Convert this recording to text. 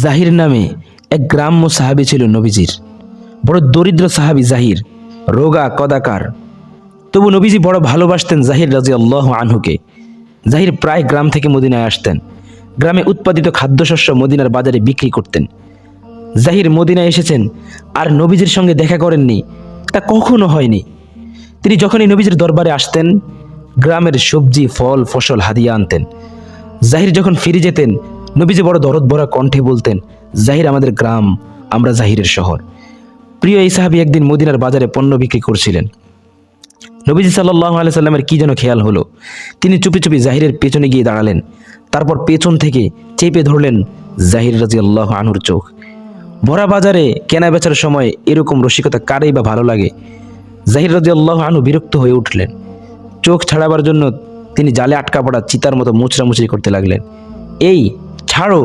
জাহির নামে এক গ্রাম্য সাহাবী ছিল নবীজির। বড় দরিদ্র সাহাবী জাহির, রোগা কদাকার। তবু নবীজি বড় ভালোবাসতেন জাহির রাদিয়াল্লাহু আনহুকে। জাহির প্রায় গ্রাম থেকে মদিনায় আসতেন। গ্রামে উৎপাদিত খাদ্যশস্য মদিনার বাজারে বিক্রি করতেন। জাহির মদিনায় এসেছেন আর নবীজির সঙ্গে দেখা করেননি, তা কখনো হয়নি। তিনি যখনই নবীজির দরবারে আসতেন, গ্রামের সবজি ফল ফসল হাদিয়া আনতেন। জাহির যখন ফিরে যেতেন, নবীজি বড় দরদ ভরা কণ্ঠে বলতেন, জাহির আমাদের গ্রাম, আমরা জাহিরের শহর। প্রিয় এই সাহাবী একদিন মদিনার বাজারে পণ্য বিক্রি করছিলেন। নবীজি সাল্লাল্লাহু আলাইহি সাল্লামের কি যেন খেয়াল হলো। তিনি চুপি চুপি জাহিরের পেছনে গিয়ে দাঁড়ালেন। তারপর পেছন থেকে চেপে ধরলেন জাহির রাদিয়াল্লাহু আনহুর চোখ। ভরা বাজারে কেনা বেচার সময় এরকম রসিকতা কারেই বা ভালো লাগে। জাহির রাদিয়াল্লাহু আনহু বিরক্ত হয়ে উঠলেন। চোখ ছাড়াবার জন্য তিনি জালে আটকা পড়া চিতার মতো মুচড়ামুচড়ি করতে লাগলেন। এই ছাড়ো,